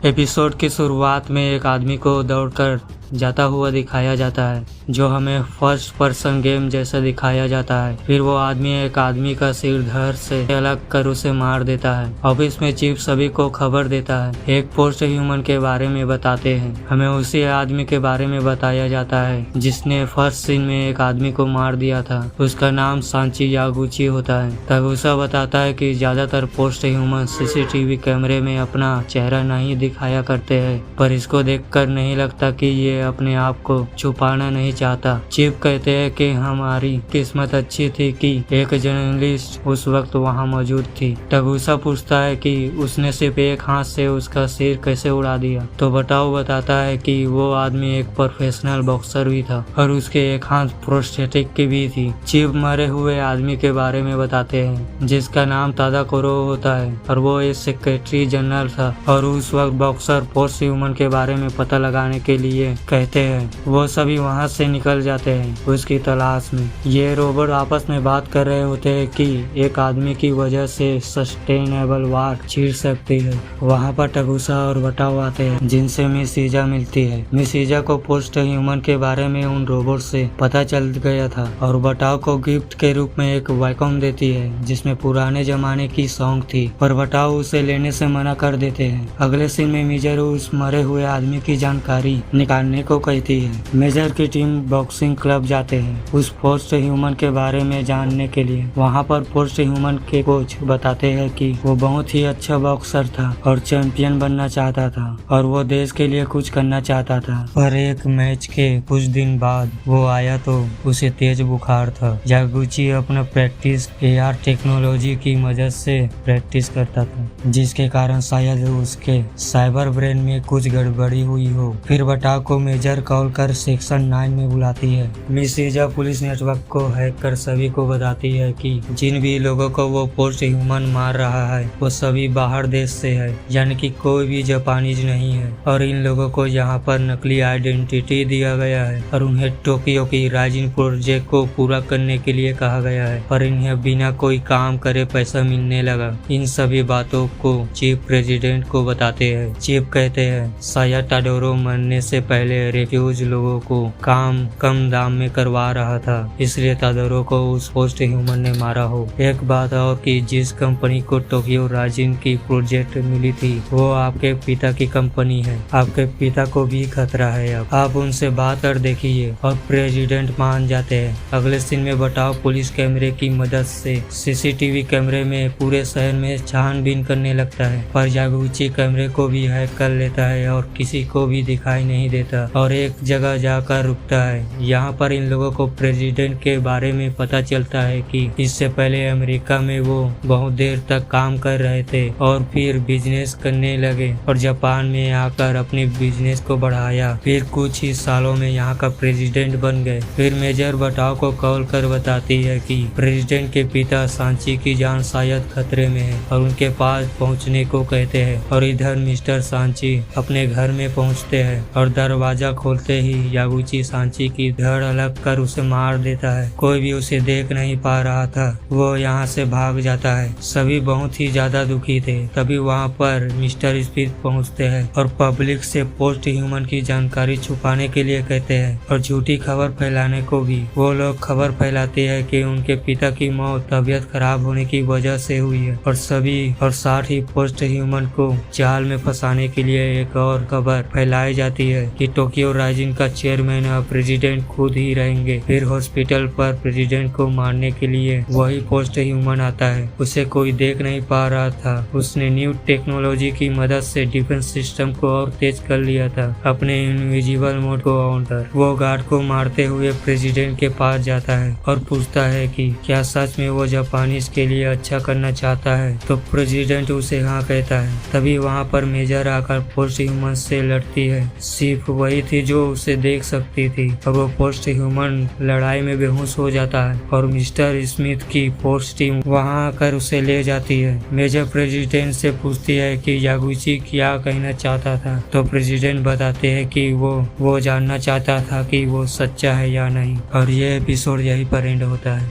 Episode की शुरुआत में एक आदमी को दौड़कर जाता हुआ दिखाया जाता है जो हमें फर्स्ट पर्सन गेम जैसा दिखाया जाता है। फिर वो आदमी एक आदमी का सिर धड़ से अलग कर उसे मार देता है। ऑफिस में चीफ सभी को खबर देता है। एक पोस्ट ह्यूमन के बारे में बताते हैं। हमें उसी आदमी के बारे में बताया जाता है जिसने फर्स्ट सीन में एक आदमी को मार दिया था। उसका नाम सांची यागुची होता है। तबुसा बताता है कि ज्यादातर पोस्ट ह्यूमन सीसीटीवी कैमरे में अपना चेहरा नहीं दिखाया करते हैं, पर इसको देखकर नहीं लगता कि ये अपने आप को छुपाना नहीं चाहता। चीफ कहते हैं कि हमारी किस्मत अच्छी थी कि एक जर्नलिस्ट उस वक्त वहां मौजूद थी। टबुसा पूछता है कि उसने सिर्फ एक हाथ से उसका सिर कैसे उड़ा दिया, तो बटाओ बताता है कि वो आदमी एक प्रोफेशनल बॉक्सर भी था और उसके एक हाथ प्रोस्थेटिक की भी थी। चीफ मरे हुए आदमी के बारे में बताते हैं जिसका नाम तादाकोरो होता है और वो एक सेक्रेटरी जनरल था और उस वक्त बॉक्सर पोस्ट ह्यूमन के बारे में पता लगाने के लिए कहते हैं। वो सभी वहां से निकल जाते हैं उसकी तलाश में। ये रोबोट आपस में बात कर रहे होते हैं कि एक आदमी की वजह से सस्टेनेबल वार छिड़ सकती है। वहां पर टबुसा और बटाओ आते हैं जिनसे मिस ईजा मिलती है। मिस ईजा को पोस्ट ह्यूमन के बारे में उन रोबोट से पता चल गया था और बटाओ को गिफ्ट के रूप में एक वैक्यूम देती है जिसमें पुराने जमाने की सॉन्ग थी, पर बटाओ उसे लेने से मना कर देते हैं। अगले सीन में मिजरू उस मरे हुए आदमी की जानकारी निकालने को कहती है। मेजर की टीम बॉक्सिंग क्लब जाते हैं उस पोस्ट ह्यूमन के बारे में जानने के लिए। वहां पर पोस्ट ह्यूमन के कोच बताते हैं कि वो बहुत ही अच्छा बॉक्सर था और चैंपियन बनना चाहता था और वो देश के लिए कुछ करना चाहता था। पर एक मैच के कुछ दिन बाद वो आया तो उसे तेज बुखार था। यागुची अपना प्रैक्टिस एआर टेक्नोलॉजी की मदद से प्रैक्टिस करता था, जिसके कारण शायद उसके साइबर ब्रेन में कुछ गड़बड़ी हुई हो। फिर बटाओ को मेजर कॉल कर सेक्शन 9 में बुलाती है। मिस ईजा पुलिस नेटवर्क को हैक कर सभी को बताती है कि जिन भी लोगों को वो पोस्ट ह्यूमन मार रहा है वो सभी बाहर देश से है, यानी कि कोई भी जापानीज नहीं है और इन लोगों को यहाँ पर नकली आइडेंटिटी दिया गया है और उन्हें टोक्यो की राइजिंग प्रोजेक्ट को पूरा करने के लिए कहा गया है, पर इन्हें बिना कोई काम करे पैसा मिलने लगा। इन सभी बातों को चीफ प्रेसिडेंट को बताते हैं। चीफ कहते हैं शायद टाडोरो मरने से पहले रेफ्यूज लोगों को काम कम दाम में करवा रहा था, इसलिए तादरो को उस पोस्ट ह्यूमन ने मारा हो। एक बात और कि जिस कंपनी को टोक्यो राइजिंग की प्रोजेक्ट मिली थी वो आपके पिता की कंपनी है। आपके पिता को भी खतरा है। अब आप उनसे बात कर देखिए और प्रेसिडेंट मान जाते हैं। अगले सीन में बटाओ पुलिस कैमरे की मदद से सीसीटीवी कैमरे में पूरे शहर में छानबीन करने लगता है, पर यागुची कैमरे को भी हैक कर लेता है और किसी को भी दिखाई नहीं देता और एक जगह जाकर रुकता है। यहाँ पर इन लोगों को प्रेसिडेंट के बारे में पता चलता है कि इससे पहले अमेरिका में वो बहुत देर तक काम कर रहे थे और फिर बिजनेस करने लगे और जापान में आकर अपने बिजनेस को बढ़ाया। फिर कुछ ही सालों में यहाँ का प्रेसिडेंट बन गए। फिर मेजर बटाओ को कॉल कर बताती है कि प्रेसिडेंट के पिता सांची की जान शायद खतरे में है और उनके पास पहुँचने को कहते हैं। और इधर मिस्टर सांची अपने घर में पहुँचते हैं और दरवाजा खोलते ही यागुची सांची की धड़ अलग कर उसे मार देता है। कोई भी उसे देख नहीं पा रहा था। वो यहाँ से भाग जाता है। सभी बहुत ही ज्यादा दुखी थे। तभी वहाँ पर मिस्टर स्मिथ पहुँचते हैं और पब्लिक से पोस्ट ह्यूमन की जानकारी छुपाने के लिए कहते हैं और झूठी खबर फैलाने को भी। वो लोग खबर फैलाते हैं कि उनके पिता की मौत तबीयत खराब होने की वजह से हुई है और सभी और साथ ही पोस्ट ह्यूमन को जाल में फंसाने के लिए एक और खबर फैलाई जाती है कि टोक्यो राइजिंग का चेयरमैन और प्रेसिडेंट खुद ही रहेंगे। फिर हॉस्पिटल पर प्रेसिडेंट को मारने के लिए वही पोस्ट ह्यूमन आता है। उसे कोई देख नहीं पा रहा था। उसने न्यू टेक्नोलॉजी की मदद से डिफेंस सिस्टम को और तेज कर लिया था अपने इनविजिबल मोड को ऑन कर। वो गार्ड को मारते हुए प्रेसिडेंट के पास जाता है और पूछता है कि क्या सच में वो जापानीज के लिए अच्छा करना चाहता है, तो प्रेसिडेंट उसे हाँ कहता है। तभी वहाँ पर मेजर आकर पोस्ट ह्यूमन से लड़ती है। सिर्फ वही थी जो उसे देख सकती थी और वो पोस्ट ह्यूमन लड़ाई में बेहोश हो जाता है और मिस्टर स्मिथ की फोर्स टीम वहां आकर उसे ले जाती है। मेजर प्रेसिडेंट से पूछती है कि यागुची क्या कहना चाहता था, तो प्रेसिडेंट बताते हैं कि वो जानना चाहता था कि वो सच्चा है या नहीं। और ये एपिसोड यहीं पर एंड होता है।